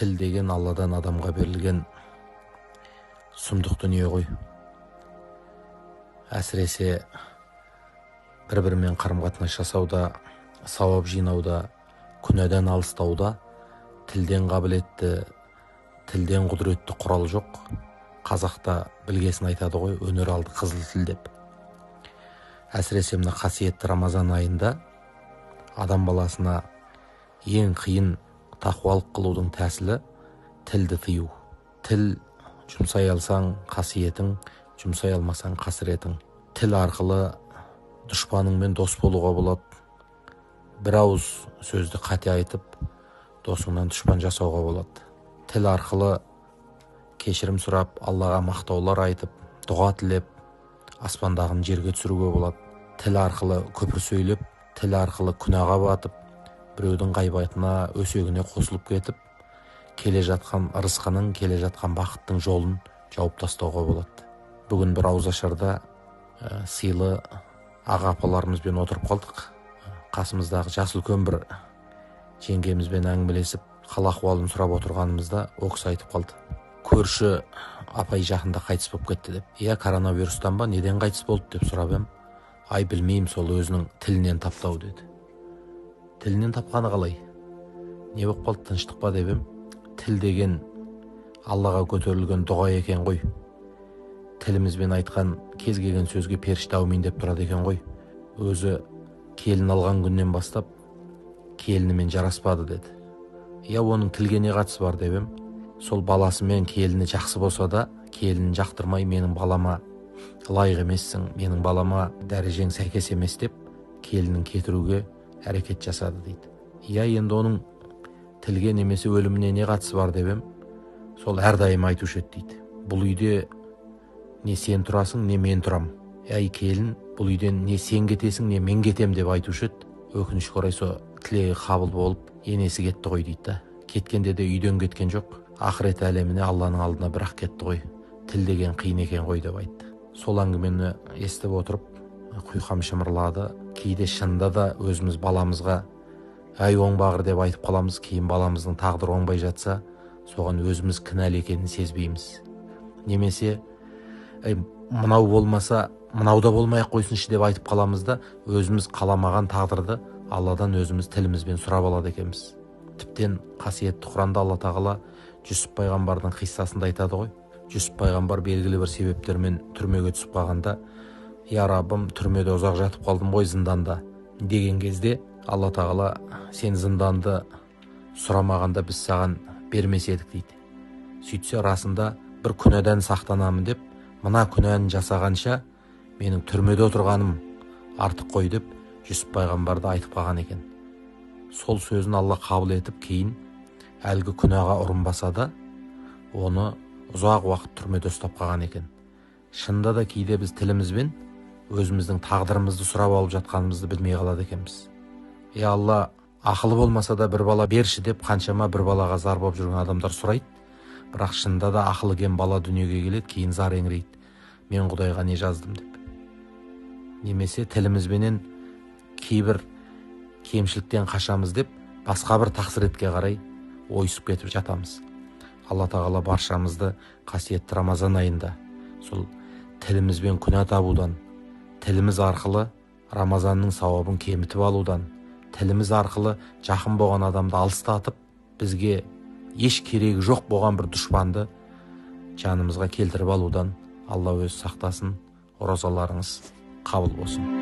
Тіл деген Алладан адамға берілген сұмдық дүние ғой. Әсіресе бір-бірімен қарым-қатынас жасауда, сауап жинауда, күнәдан алыстауда тілден қабілетті, тілден құдіретті құрал жоқ. Қазақта білгесін айтады ғой, өнер алды қызыл тіл деп. Әсіресе мына қасиетті Рамазан айында адам баласына ең қиын тақуалық қылудың тәсілі тілді тыю. Тіл жұмсай алсаң қасиетің, жұмсай алмасаң қасіретің. Тіл арқылы дұшпаныңмен дос болуға болады. Бір ауыз сөзді қате айтып, досыңнан дұшпан жасауға болады. Тіл арқылы кешірім сұрап, Аллаға мақтаулар айтып, дұға тілеп, аспандағын жерге түсіруге болады. Тіл арқылы көпір сөйлеп, тіл арқылы күнәға батып, біреудің ғайбатына, өсегіне қосылып кетіп, келе жатқан ырысқының, келе жатқан бақыттың жолын жауып тастауға болады. Бүгін бір ауызашарда сыйлы аға апаларымызбен отырып қалдық. Қасымыздағы жас үлкен бір жеңгемізбен әңгімелесіп, хал ахуалын сұрап отырғанымызда ол кісі айтып қалды. Көрші апай жақында қайтыс болып кетті деп. Иә, коронавирустан ба, неден қайтыс болды деп сұрап ем. Ай, білмеймін, сол өзінің тілінен таптау деді. Тілінен тапқаны қалай? Не болып қалды, тыныштық па деп ем. Тіл деген Аллаға көтерілген дұға екен ғой. Тілімізбен айтқан кез келген сөзге періште әумин деп тұрады екен ғой. Өзі келін алған күннен бастап келінімен жараспады деді. Я, оның тілге не қатысы бар деп ем. Сол баласымен келіні жақсы болса да, келінін жақтырмай, менің балама лайық емессің, менің балама дәрежең сәйкес емес деп, келінін кетіруге әрекет жасады дейді. Я, енді оның тілге немесе өліміне не қатысы бар деп ем. Сол әрдайым айтушы еді дейді. Бұл үйде не сен тұрасың, не мен тұрам. Әй келін, бұл үйден не сен кетесің, не мен кетем деп айтушы еді. Өкінішке орай сол тілегі қабыл болып, енесі кетті ғой дейді. Кеткенде де үйден кеткен жоқ. Ақырет әлеміне Алланың алдына бірақ кетті ғой. Тіл деген қиын екен ғой деп айтты. Сол әңгімені естіп отырып, құйқам шымырлады. Кейде шынында да өзіміз баламызға әй оңбағыр деп айтып қаламыз. Кейін баламыздың тағдыры оңбай жатса, соған өзіміз кінәлі екенін сезбейміз. Немесе мынау болмаса, мынау да болмай-ақ қойсыншы деп айтып қаламыз да, өзіміз қаламаған тағдырды Алладан өзіміз тілімізбен сұрап алады екенбіз. Тіптен қасиетті Құранда Алла тағала Жүсіп пайғамбардың қиссасында айтады ғой. Жүсіп пайғамбар белгілі бір себептермен түрмеге түсіп қалғанда, я Раббым, түрмеде ұзақ жатып қалдым ғой, зынданда деген кезде, Алла тағала сен зынданды сұрамағанда біз саған бермес едік дейді. Сөйтсе расында бір күнәдан сақтанамын деп, мына күнәні жасағанша менің түрмеде отырғаным артық қой деп Жүсіп пайғамбарды айтып қалған екен. Сол сөзін Алла қабыл етіп, кейін әлгі күнәға ұрынбаса да, оны ұзақ уақыт түрмеде ұстап қалған екен. Шынында да кейде біз тілімізбен өзіміздің тағдырымызды сұрап алып жатқанымызды білмей қалады екенбіз. Алла, ақылы болмаса да бір бала берші деп қаншама бір балаға зар болып жүрген адамдар сұрайды. Бірақ шынында да ақылы кем бала дүниеге келеді, кейін зар еңірейді. Мен Құдайға не жаздым деп. Немесе тілімізбенен кейбір кемшіліктен қашамыз деп, басқа бір тақсіретке қарай ойысып кетіп жатамыз. Алла тағала баршамызды қасиетті Рамазан айында сол тілімізбен күнә табудан, тіліміз арқылы Рамазанның сауабын кемітіп алудан, тіліміз арқылы жақын болған адамды алыстатып, бізге еш керегі жоқ болған бір дұшпанды жанымызға келтіріп алудан Алла өзі сақтасын. Оразаларыңыз қабыл болсын.